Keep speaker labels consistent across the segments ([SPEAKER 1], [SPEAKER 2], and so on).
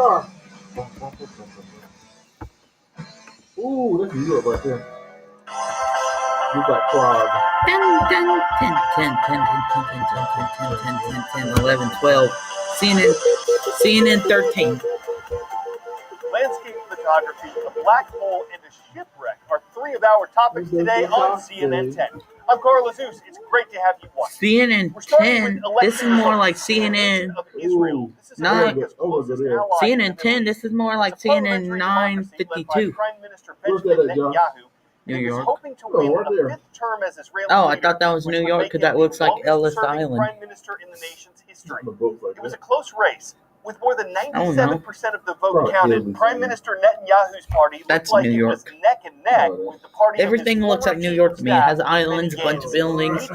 [SPEAKER 1] car. Ooh, that's New York right there. You got Prague.
[SPEAKER 2] 10, 11, 12. CNN 13.
[SPEAKER 3] Landscape photography, a black hole, and a shipwreck are three of our topics today on CNN 10. I'm Carl Zeus. It's great to have you watch.
[SPEAKER 2] CNN 10. This is more like CNN 9. CNN 10. This is more like CNN 952.
[SPEAKER 1] Where's that at, Josh?
[SPEAKER 2] New York.
[SPEAKER 3] Hoping to win a fifth term as Israeli
[SPEAKER 2] Oh, I
[SPEAKER 3] leader,
[SPEAKER 2] thought that was
[SPEAKER 3] which
[SPEAKER 2] New
[SPEAKER 3] would
[SPEAKER 2] York
[SPEAKER 3] make
[SPEAKER 2] because
[SPEAKER 3] him
[SPEAKER 2] that looks
[SPEAKER 3] the
[SPEAKER 2] like Ellis
[SPEAKER 3] longest-serving
[SPEAKER 2] Island.
[SPEAKER 3] prime minister in the nation's history. It was a close race. With more than 97% of the vote counted, Prime Minister Netanyahu's party looked like it was neck and neck with the party.
[SPEAKER 2] Everything looks like New York to me. It has islands, a bunch of buildings,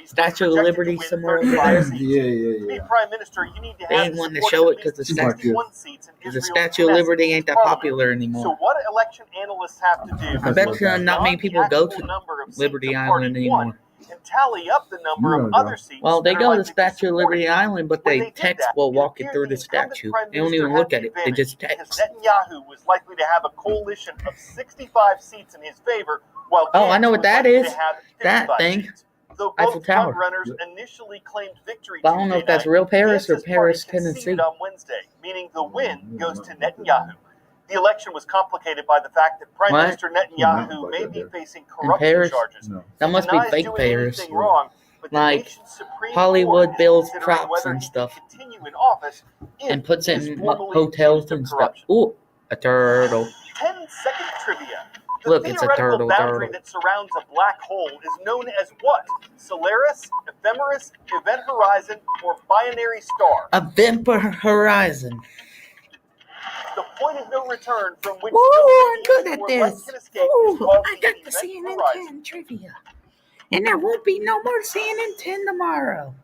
[SPEAKER 2] Statue of Liberty somewhere over there.
[SPEAKER 3] To be prime minister, you need to
[SPEAKER 2] They
[SPEAKER 3] have
[SPEAKER 2] ain't
[SPEAKER 3] the
[SPEAKER 2] wanting to
[SPEAKER 3] support
[SPEAKER 2] show
[SPEAKER 3] of
[SPEAKER 2] it because
[SPEAKER 3] at least 61 seats in
[SPEAKER 2] the
[SPEAKER 3] Israel's
[SPEAKER 2] Statue of
[SPEAKER 3] Knesset,
[SPEAKER 2] Liberty ain't that
[SPEAKER 3] parliament.
[SPEAKER 2] popular anymore.
[SPEAKER 3] So what election analysts have to do
[SPEAKER 2] I bet you not many
[SPEAKER 3] beyond
[SPEAKER 2] people
[SPEAKER 3] the
[SPEAKER 2] go
[SPEAKER 3] actual
[SPEAKER 2] to
[SPEAKER 3] number of seats
[SPEAKER 2] Liberty
[SPEAKER 3] the
[SPEAKER 2] Island
[SPEAKER 3] party won
[SPEAKER 2] anymore.
[SPEAKER 3] and tally up the number of other seats.
[SPEAKER 2] Well, they
[SPEAKER 3] that
[SPEAKER 2] go
[SPEAKER 3] are
[SPEAKER 2] to
[SPEAKER 3] likely
[SPEAKER 2] Statue of
[SPEAKER 3] support
[SPEAKER 2] Liberty
[SPEAKER 3] it.
[SPEAKER 2] Island, but
[SPEAKER 3] When
[SPEAKER 2] they
[SPEAKER 3] they did
[SPEAKER 2] text
[SPEAKER 3] that,
[SPEAKER 2] while
[SPEAKER 3] it
[SPEAKER 2] walking
[SPEAKER 3] appeared
[SPEAKER 2] through the
[SPEAKER 3] the incumbent
[SPEAKER 2] statue.
[SPEAKER 3] prime
[SPEAKER 2] They don't
[SPEAKER 3] minister
[SPEAKER 2] even
[SPEAKER 3] had
[SPEAKER 2] look
[SPEAKER 3] the
[SPEAKER 2] at it. They just
[SPEAKER 3] advantage, because
[SPEAKER 2] text.
[SPEAKER 3] Netanyahu was likely to have a coalition of 65 seats in his favor, while
[SPEAKER 2] Oh, I know
[SPEAKER 3] Gantz
[SPEAKER 2] what
[SPEAKER 3] was
[SPEAKER 2] that
[SPEAKER 3] likely
[SPEAKER 2] is.
[SPEAKER 3] to have
[SPEAKER 2] That
[SPEAKER 3] 55
[SPEAKER 2] thing.
[SPEAKER 3] seats. Though
[SPEAKER 2] Eiffel
[SPEAKER 3] both
[SPEAKER 2] Tower.
[SPEAKER 3] front-runners initially claimed victory
[SPEAKER 2] But I don't know if that's
[SPEAKER 3] Tuesday
[SPEAKER 2] real
[SPEAKER 3] night,
[SPEAKER 2] Paris or
[SPEAKER 3] Gantz's
[SPEAKER 2] Paris,
[SPEAKER 3] party
[SPEAKER 2] Tennessee.
[SPEAKER 3] conceded on Wednesday, meaning the win goes to Netanyahu. The election was complicated by the fact that Prime
[SPEAKER 2] What?
[SPEAKER 3] Minister Netanyahu may be facing
[SPEAKER 2] In
[SPEAKER 3] corruption
[SPEAKER 2] Paris?
[SPEAKER 3] charges.
[SPEAKER 2] That
[SPEAKER 3] He
[SPEAKER 2] must be
[SPEAKER 3] denies
[SPEAKER 2] fake
[SPEAKER 3] doing
[SPEAKER 2] Paris.
[SPEAKER 3] anything wrong, but the
[SPEAKER 2] Like
[SPEAKER 3] nation's Supreme
[SPEAKER 2] Hollywood
[SPEAKER 3] Court is
[SPEAKER 2] builds
[SPEAKER 3] considering
[SPEAKER 2] props
[SPEAKER 3] whether
[SPEAKER 2] and
[SPEAKER 3] he
[SPEAKER 2] stuff.
[SPEAKER 3] can continue in office if
[SPEAKER 2] And puts
[SPEAKER 3] he
[SPEAKER 2] it
[SPEAKER 3] is
[SPEAKER 2] in
[SPEAKER 3] formally
[SPEAKER 2] hotels
[SPEAKER 3] accused of
[SPEAKER 2] and stuff.
[SPEAKER 3] corruption.
[SPEAKER 2] Ooh, a turtle.
[SPEAKER 3] 10-second trivia. The
[SPEAKER 2] Look, it's a
[SPEAKER 3] theoretical boundary
[SPEAKER 2] turtle.
[SPEAKER 3] that surrounds a black hole is known as what? Solaris, ephemeris, event horizon, or binary star?
[SPEAKER 2] Event Horizon.
[SPEAKER 3] The point of no return from which
[SPEAKER 2] Ooh, I'm good at
[SPEAKER 3] or light
[SPEAKER 2] this.
[SPEAKER 3] can escape is
[SPEAKER 2] Ooh,
[SPEAKER 3] called
[SPEAKER 2] I
[SPEAKER 3] the
[SPEAKER 2] got the
[SPEAKER 3] event
[SPEAKER 2] CNN
[SPEAKER 3] horizon.
[SPEAKER 2] 10 trivia. And there won't be no more CNN 10 tomorrow.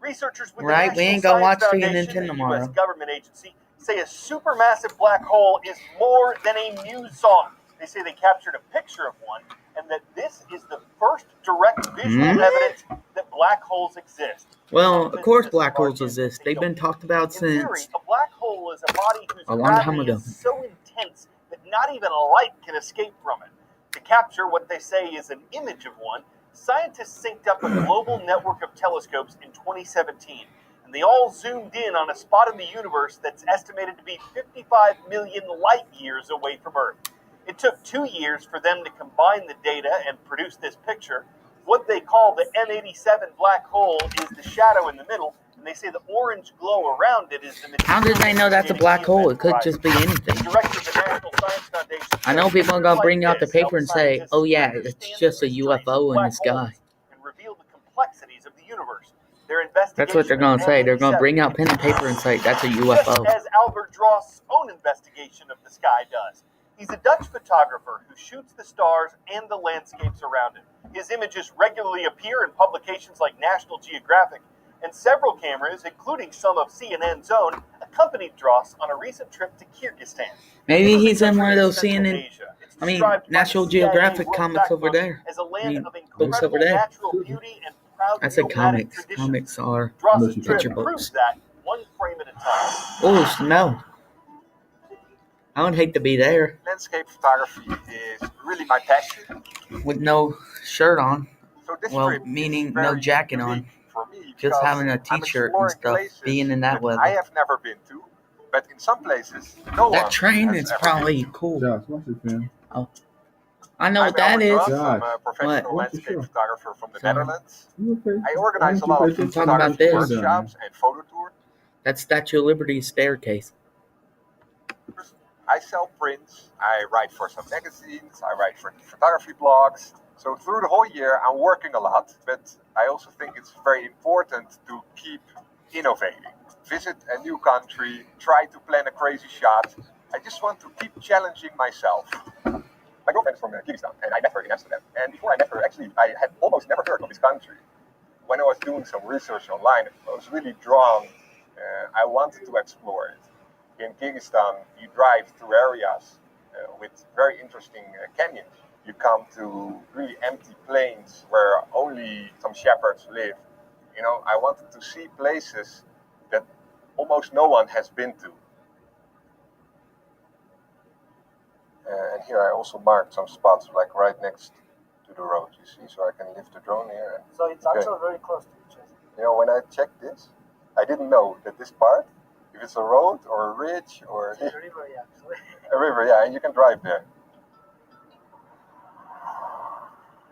[SPEAKER 3] Researchers with
[SPEAKER 2] Right,
[SPEAKER 3] the
[SPEAKER 2] we
[SPEAKER 3] National
[SPEAKER 2] ain't gonna
[SPEAKER 3] Science
[SPEAKER 2] watch CNN
[SPEAKER 3] Foundation,
[SPEAKER 2] 10
[SPEAKER 3] a
[SPEAKER 2] tomorrow.
[SPEAKER 3] U.S. government agency, say a supermassive black hole is more than a muson. They say they captured a picture of one, and that this is the first direct visual evidence that black holes exist.
[SPEAKER 2] Well, of course black holes exist. They've been talked about
[SPEAKER 3] In theory,
[SPEAKER 2] since
[SPEAKER 3] a black hole is a body whose
[SPEAKER 2] a long time
[SPEAKER 3] gravity
[SPEAKER 2] ago.
[SPEAKER 3] is so intense that not even light can escape from it. To capture what they say is an image of one, scientists synced up a global network of telescopes in 2017, and they all zoomed in on a spot in the universe that's estimated to be 55 million light years away from Earth. It took 2 years for them to combine the data and produce this picture. What they call the M87 black hole is the shadow in the middle, and they say the orange glow around it is the material.
[SPEAKER 2] How did they know that's a black hole? It could just be anything.
[SPEAKER 3] Director of the National Science Foundation.
[SPEAKER 2] I know people are gonna bring out the paper and say, "Oh yeah, it's just a UFO in the sky."
[SPEAKER 3] And reveal the complexities of the universe. Their investigation.
[SPEAKER 2] That's what they're gonna say. They're gonna bring out pen and paper and say, "That's a UFO."
[SPEAKER 3] Just as Albert Dross's own investigation of the sky does. He's a Dutch photographer who shoots the stars and the landscapes around it. His images regularly appear in publications like National Geographic, and several cameras, including some of CNN's own, accompanied Dross on a recent trip to Kyrgyzstan.
[SPEAKER 2] Maybe he's in one of those CNN, National Geographic comics over there.
[SPEAKER 3] As a land of
[SPEAKER 2] Books over
[SPEAKER 3] incredible
[SPEAKER 2] there.
[SPEAKER 3] natural beauty and proud
[SPEAKER 2] I said
[SPEAKER 3] nomadic
[SPEAKER 2] comics.
[SPEAKER 3] traditions.
[SPEAKER 2] Comics are
[SPEAKER 3] Dross's
[SPEAKER 2] picture
[SPEAKER 3] trip
[SPEAKER 2] books.
[SPEAKER 3] proves that one frame at a time.
[SPEAKER 2] Oh, snow. I would hate to be there
[SPEAKER 4] Landscape photography is really my passion.
[SPEAKER 2] with no shirt on.
[SPEAKER 4] So this
[SPEAKER 2] Well,
[SPEAKER 4] trip
[SPEAKER 2] meaning
[SPEAKER 4] is
[SPEAKER 2] no
[SPEAKER 4] very
[SPEAKER 2] jacket on.
[SPEAKER 4] unique for me
[SPEAKER 2] Just
[SPEAKER 4] because
[SPEAKER 2] having a
[SPEAKER 4] I'm
[SPEAKER 2] t-shirt and
[SPEAKER 4] exploring
[SPEAKER 2] stuff,
[SPEAKER 4] places
[SPEAKER 2] being in that weather.
[SPEAKER 4] I have never been to, but in some places, no
[SPEAKER 2] That
[SPEAKER 4] one
[SPEAKER 2] train
[SPEAKER 4] has
[SPEAKER 2] is
[SPEAKER 4] ever
[SPEAKER 2] probably
[SPEAKER 4] been to.
[SPEAKER 2] cool.
[SPEAKER 1] Josh, watch this, man.
[SPEAKER 2] I know
[SPEAKER 4] I'm
[SPEAKER 2] what that
[SPEAKER 4] Albert
[SPEAKER 2] is.
[SPEAKER 4] Dross. I'm
[SPEAKER 1] Josh.
[SPEAKER 4] a professional
[SPEAKER 2] What?
[SPEAKER 4] landscape photographer from the
[SPEAKER 2] Sorry.
[SPEAKER 4] Netherlands.
[SPEAKER 1] You okay?
[SPEAKER 4] I organize a
[SPEAKER 1] Why
[SPEAKER 4] lot
[SPEAKER 1] don't
[SPEAKER 4] of
[SPEAKER 1] you
[SPEAKER 2] I'm talking about
[SPEAKER 4] photography
[SPEAKER 2] this.
[SPEAKER 4] workshops and photo tours.
[SPEAKER 2] That's Statue of Liberty's staircase.
[SPEAKER 4] I sell prints, I write for some magazines, I write for photography blogs. So through the whole year, I'm working a lot, but I also think it's very important to keep innovating. Visit a new country, try to plan a crazy shot. I just want to keep challenging myself. My girlfriend is from Kyrgyzstan, and I met her in Amsterdam. And before I met her, actually, I had almost never heard of this country. When I was doing some research online, I was really drawn. I wanted to explore it. In Kyrgyzstan, you drive through areas with very interesting canyons. You come to really empty plains where only some shepherds live. You know, I wanted to see places that almost no one has been to. And here I also marked some spots, like right next to the road, you see, so I can lift the drone here.
[SPEAKER 5] So it's actually very close to each other.
[SPEAKER 4] You know, when I checked this, I didn't know that this part, if it's a road or a ridge or
[SPEAKER 5] It's a river, yeah. Actually.
[SPEAKER 4] a river, yeah, and you can drive there.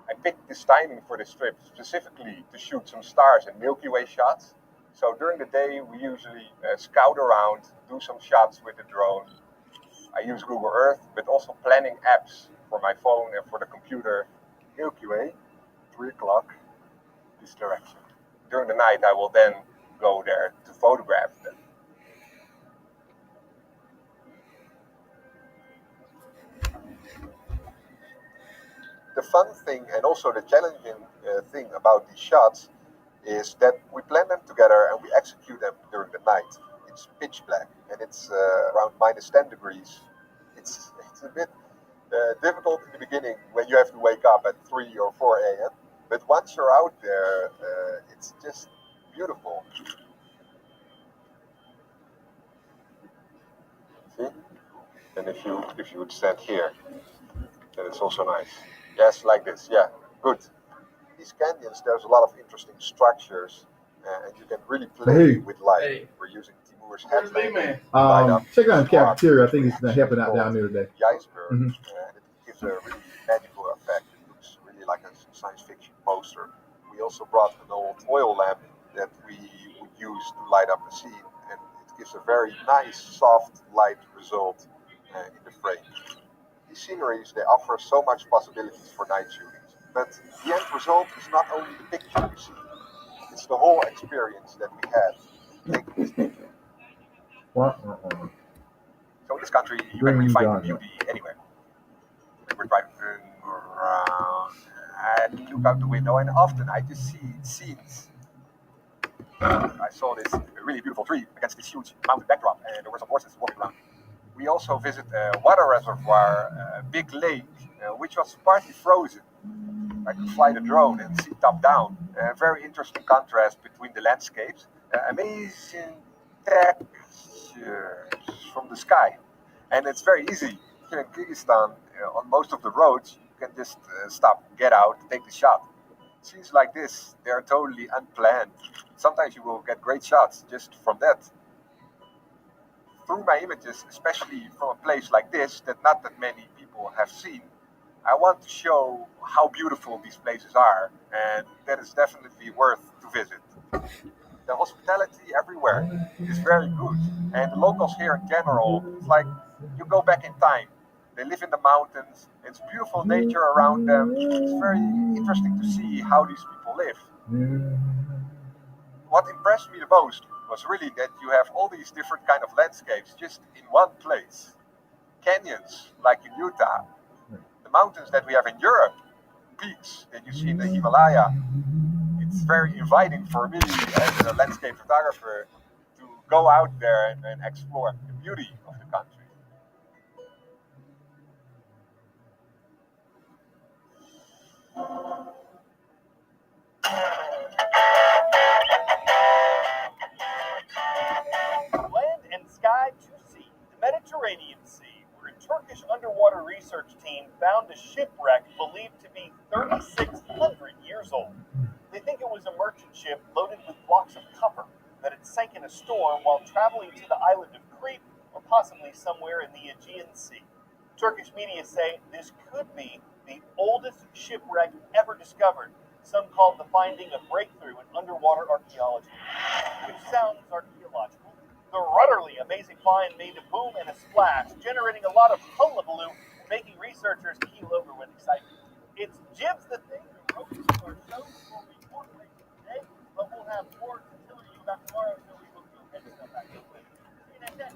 [SPEAKER 4] I picked this timing for this trip specifically to shoot some stars and Milky Way shots. So during the day, we usually scout around, do some shots with the drone. I use Google Earth, but also planning apps for my phone and for the computer. Milky Way, 3 o'clock, this direction. During the night, I will then go there to photograph them. The fun thing and also the challenging thing about these shots is that we plan them together and we execute them during the night. It's pitch black and it's around minus 10 degrees. It's a bit difficult in the beginning when you have to wake up at 3 or 4 a.m. But once you're out there, it's just beautiful. See? And if you would stand here, then it's also nice. Yes, like this. Yeah, good. These canyons, there's a lot of interesting structures, and you can really play with light.
[SPEAKER 1] Hey.
[SPEAKER 4] We're using Timur's headlamp.
[SPEAKER 1] Check out the cafeteria. I think it's helping out down there today.
[SPEAKER 4] The iceberg,
[SPEAKER 1] Mhm.
[SPEAKER 4] and it gives a really magical effect. It looks really like a science fiction poster. We also brought an old oil lamp that we would use to light up the scene, and it gives a very nice, soft light result in the frame. These sceneries, they offer so much possibilities for night shootings, but the end result is not only the picture you see, it's the whole experience that we had taking this picture. So in this country, you can really find beauty anywhere. We're driving around, and look out the window, and often I just see scenes. I saw this really beautiful tree against this huge mountain backdrop, and there were some horses walking around. We also visit a water reservoir, a big lake, which was partly frozen. I could fly the drone and see top down. A very interesting contrast between the landscapes. Amazing textures from the sky. And it's very easy. Here in Kyrgyzstan, on most of the roads, you can just stop, get out, take the shot. Scenes like this, they are totally unplanned. Sometimes you will get great shots just from that. Through my images, especially from a place like this that not that many people have seen, I want to show how beautiful these places are, and that is definitely worth to visit. The hospitality everywhere is very good, and the locals here in general, it's like you go back in time. They live in the mountains, it's beautiful nature around them. It's very interesting to see how these people live. What impressed me the most was really that you have all these different kind of landscapes just in one place. Canyons, like in Utah. The mountains that we have in Europe. Peaks that you see in the Himalaya. It's very inviting for me as a landscape photographer to go out there and explore the beauty of the country.
[SPEAKER 3] Land and sky to sea, the Mediterranean Sea, where a Turkish underwater research team found a shipwreck believed to be 3,600 years old. They think it was a merchant ship loaded with blocks of copper that had sank in a storm while traveling to the island of Crete or possibly somewhere in the Aegean Sea. Turkish media say this could be the oldest shipwreck ever discovered. Some call the finding a breakthrough in underwater archaeology, which sounds archaeological. The rudderly amazing find made a boom and a splash, generating a lot of hullabaloo and making researchers keel over with excitement. It's Jibs the Thing, the ropes to our show before we report breaking today, but we'll have more to tell you about tomorrow, so we will go ahead and stuff back. See you next time.